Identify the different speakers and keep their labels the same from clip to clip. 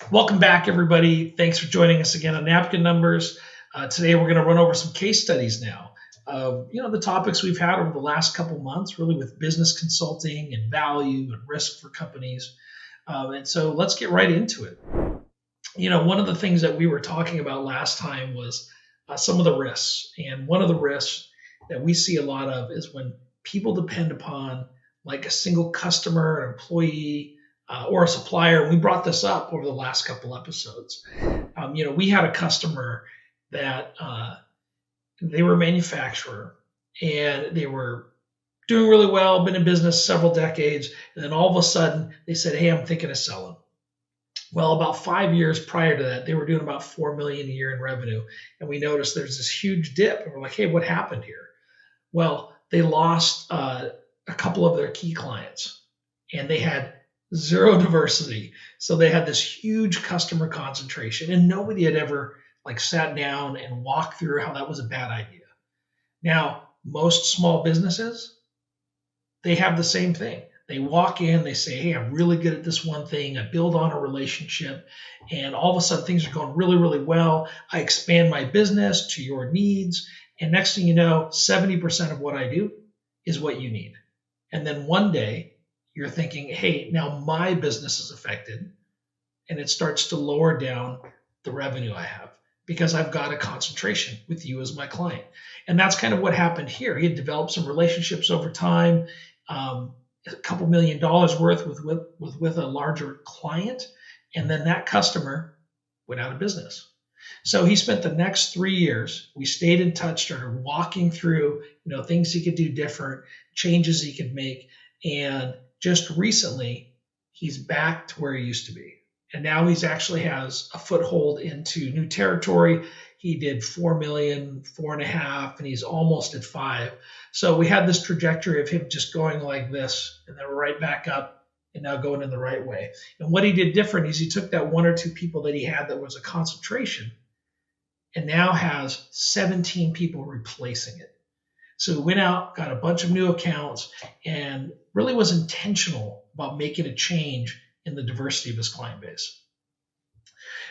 Speaker 1: Welcome back, everybody. Thanks for joining us again on Napkin Numbers. Today, we're going to run over some case studies now. The topics we've had over the last couple months, really with business consulting and value and risk for companies. And so let's get right into it. One of the things that we were talking about last time was some of the risks. And one of the risks that we see a lot of is when people depend upon like a single customer, an employee, or a supplier. And we brought this up over the last couple episodes. We had a customer that they were a manufacturer and they were doing really well, been in business several decades. And then all of a sudden they said, "Hey, I'm thinking of selling." Well, about 5 years prior to that, they were doing about 4 million a year in revenue. And we noticed there's this huge dip. And we're like, "Hey, what happened here?" Well, they lost a couple of their key clients and they had zero diversity. So they had this huge customer concentration and nobody had ever like sat down and walked through how that was a bad idea. Now, most small businesses, they have the same thing. They walk in, they say, "Hey, I'm really good at this one thing." I build on a relationship, and all of a sudden things are going really, really well. I expand my business to your needs. And next thing you know, 70% of what I do is what you need. And then one day you're thinking, "Hey, now my business is affected." And it starts to lower down the revenue I have because I've got a concentration with you as my client. And that's kind of what happened here. He had developed some relationships over time, a couple $1 million worth with a larger client, and then that customer went out of business. So he spent the next 3 years. We stayed in touch, started walking through, things he could do different, changes he could make, and just recently, he's back to where he used to be. And now he's actually has a foothold into new territory. He did 4 million, 4.5, and he's almost at 5. So we had this trajectory of him just going like this, and then we're right back up and now going in the right way. And what he did different is he took that one or two people that he had that was a concentration and now has 17 people replacing it. So he went out, got a bunch of new accounts, and really was intentional about making a change in the diversity of his client base.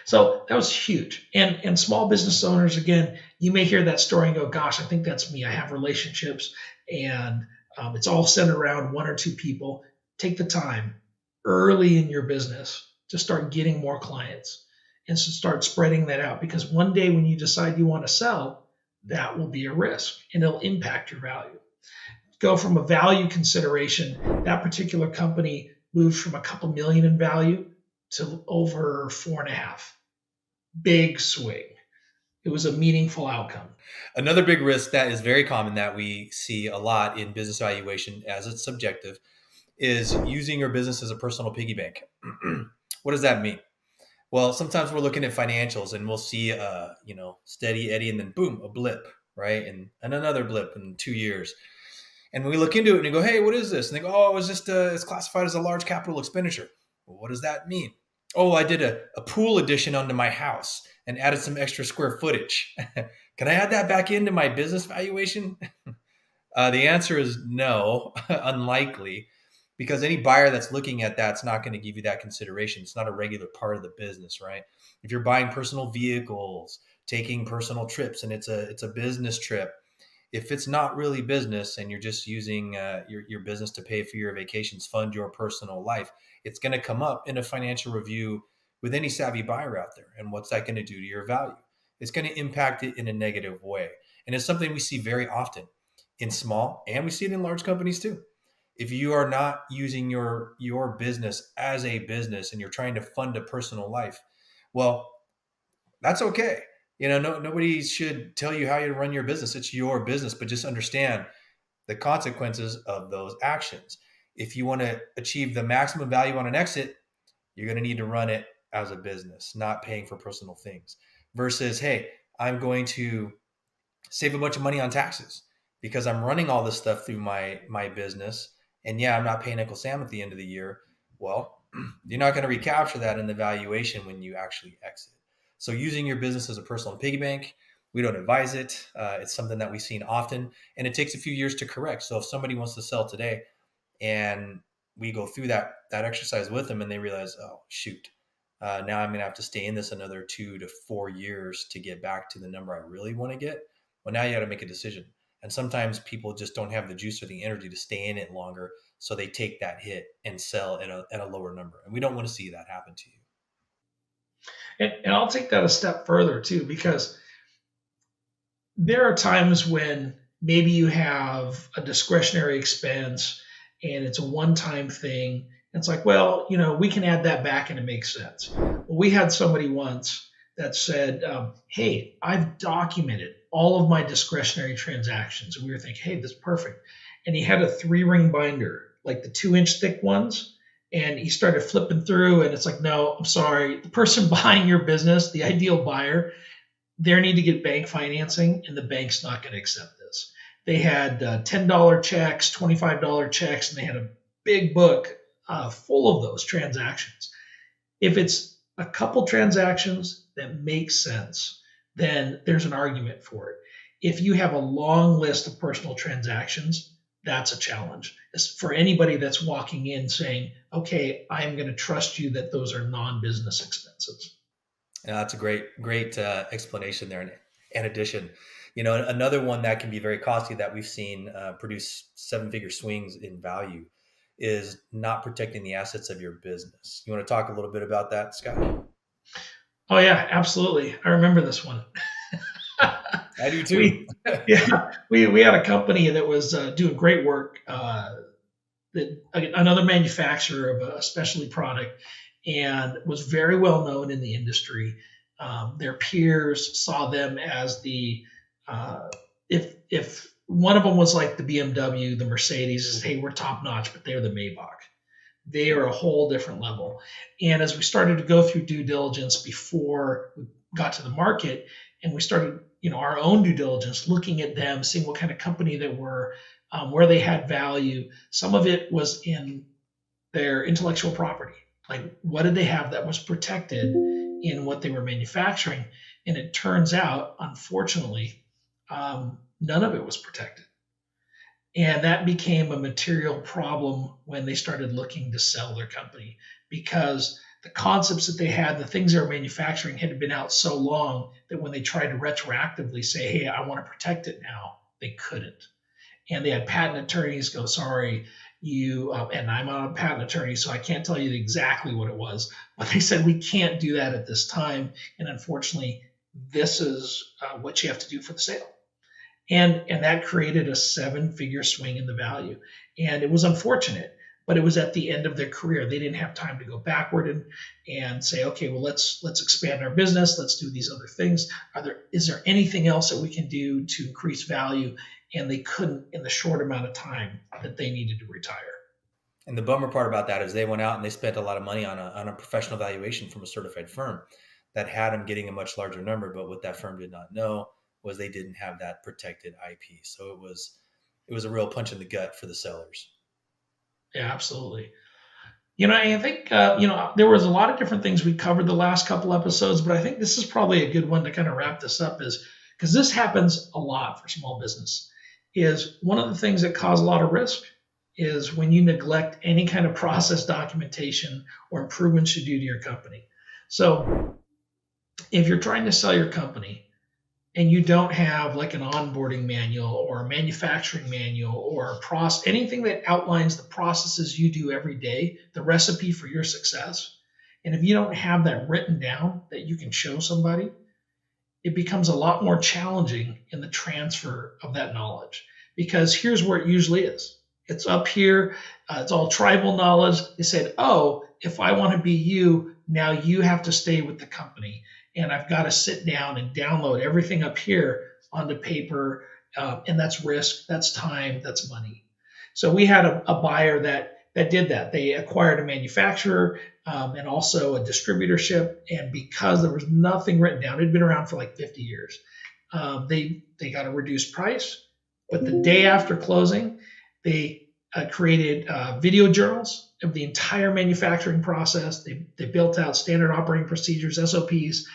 Speaker 1: So that was huge. And small business owners, again, you may hear that story and go, "Gosh, I think that's me. I have relationships and it's all centered around one or two people." Take the time early in your business to start getting more clients and to start spreading that out, because one day when you decide you want to sell, that will be a risk and it'll impact your value. Go from a value consideration, that particular company moved from a couple million in value to over 4.5. Big swing. It was a meaningful outcome.
Speaker 2: Another big risk that is very common that we see a lot in business valuation, as it's subjective, is using your business as a personal piggy bank. What does that mean? Well, sometimes we're looking at financials and we'll see steady Eddie and then boom, a blip, right? And another blip in 2 years. And when we look into it and you go, "Hey, what is this?" And they go, "Oh, it's classified as a large capital expenditure." Well, what does that mean? "Oh, I did a pool addition onto my house and added some extra square footage." Can I add that back into my business valuation? The answer is no, unlikely, because any buyer that's looking at that's not going to give you that consideration. It's not a regular part of the business, right? If you're buying personal vehicles, taking personal trips, and it's a business trip, if it's not really business and you're just using your business to pay for your vacations, fund your personal life, it's going to come up in a financial review with any savvy buyer out there. And what's that going to do to your value? It's going to impact it in a negative way. And it's something we see very often in small, and we see it in large companies too. If you are not using your business as a business and you're trying to fund a personal life, well, that's okay. Nobody should tell you how you run your business. It's your business, but just understand the consequences of those actions. If you want to achieve the maximum value on an exit, you're going to need to run it as a business, not paying for personal things. Versus, "Hey, I'm going to save a bunch of money on taxes because I'm running all this stuff through my business. And yeah, I'm not paying Uncle Sam at the end of the year." Well, you're not going to recapture that in the valuation when you actually exit. So using your business as a personal piggy bank, we don't advise it. It's something that we've seen often, and it takes a few years to correct. So if somebody wants to sell today and we go through that exercise with them and they realize, "Oh, shoot, Now I'm going to have to stay in this another 2 to 4 years to get back to the number I really want to get. Well, now you got to make a decision. And sometimes people just don't have the juice or the energy to stay in it longer. So they take that hit and sell at a lower number. And we don't want to see that happen to you.
Speaker 1: And I'll take that a step further too, because there are times when maybe you have a discretionary expense and it's a one-time thing. It's like, well, we can add that back and it makes sense. Well, we had somebody once that said, hey, I've documented all of my discretionary transactions. And we were thinking, hey, this is perfect. And he had a 3-ring binder, like the 2-inch thick ones. And he started flipping through, and it's like, no, I'm sorry. The person buying your business, the ideal buyer, they need to get bank financing, and the bank's not going to accept this. They had $10 checks, $25 checks, and they had a big book full of those transactions. If it's a couple transactions that make sense, then there's an argument for it. If you have a long list of personal transactions, that's a challenge. It's for anybody that's walking in saying, okay, I'm going to trust you that those are non-business expenses.
Speaker 2: That's a great explanation there and addition. Another one that can be very costly that we've seen produce 7-figure swings in value is not protecting the assets of your business. You want to talk a little bit about that, Scott?
Speaker 1: Oh yeah, absolutely. I remember this one.
Speaker 2: I do too.
Speaker 1: we had a company that was doing great work. Another manufacturer of a specialty product, and was very well known in the industry. Their peers saw them as the if one of them was like the BMW, the Mercedes, is hey, we're top notch, but they're the Maybach. They are a whole different level. And as we started to go through due diligence before we got to the market, and we started our own due diligence, looking at them, seeing what kind of company they were, where they had value. Some of it was in their intellectual property. Like, what did they have that was protected in what they were manufacturing? And it turns out, unfortunately, none of it was protected. And that became a material problem when they started looking to sell their company, because the concepts that they had, the things they were manufacturing had been out so long that when they tried to retroactively say, hey, I want to protect it now, they couldn't. And they had patent attorneys go, sorry, and I'm not a patent attorney, so I can't tell you exactly what it was. But they said, we can't do that at this time. And unfortunately, this is what you have to do for the sale. And that created a 7-figure swing in the value. And it was unfortunate, but it was at the end of their career. They didn't have time to go backward and say, okay, well, let's expand our business. Let's do these other things. Is there anything else that we can do to increase value? And they couldn't in the short amount of time that they needed to retire.
Speaker 2: And the bummer part about that is they went out and they spent a lot of money on a professional valuation from a certified firm that had them getting a much larger number. But what that firm did not know was they didn't have that protected IP. So it was a real punch in the gut for the sellers.
Speaker 1: Yeah, absolutely. I think, there was a lot of different things we covered the last couple episodes, but I think this is probably a good one to kind of wrap this up, is because this happens a lot for small business. Is one of the things that cause a lot of risk is when you neglect any kind of process documentation or improvements you do to your company. So if you're trying to sell your company and you don't have like an onboarding manual or a manufacturing manual or anything that outlines the processes you do every day, the recipe for your success, and if you don't have that written down that you can show somebody, it becomes a lot more challenging in the transfer of that knowledge. Because here's where it usually is. It's up here. It's all tribal knowledge. They said, oh, if I want to be you, now you have to stay with the company. And I've got to sit down and download everything up here onto paper. And that's risk, that's time, that's money. So we had a buyer that did that. They acquired a manufacturer and also a distributorship. And because there was nothing written down, it had been around for like 50 years, they got a reduced price. But the day after closing, they created video journals of the entire manufacturing process. They built out standard operating procedures, SOPs.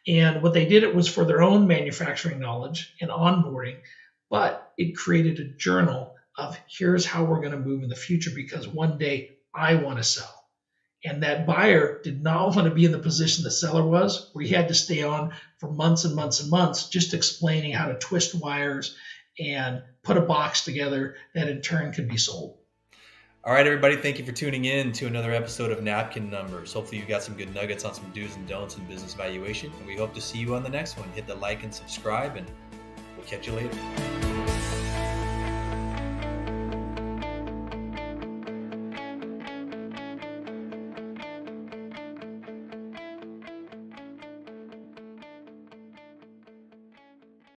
Speaker 1: And what they did, it was for their own manufacturing knowledge and onboarding, but it created a journal of here's how we're going to move in the future, because one day I want to sell. And that buyer did not want to be in the position the seller was, where he had to stay on for months and months and months, just explaining how to twist wires and put a box together that in turn could be sold.
Speaker 2: All right, everybody, thank you for tuning in to another episode of Napkin Numbers. Hopefully you got some good nuggets on some do's and don'ts in business valuation, and we hope to see you on the next one. Hit the like and subscribe, and we'll catch you later.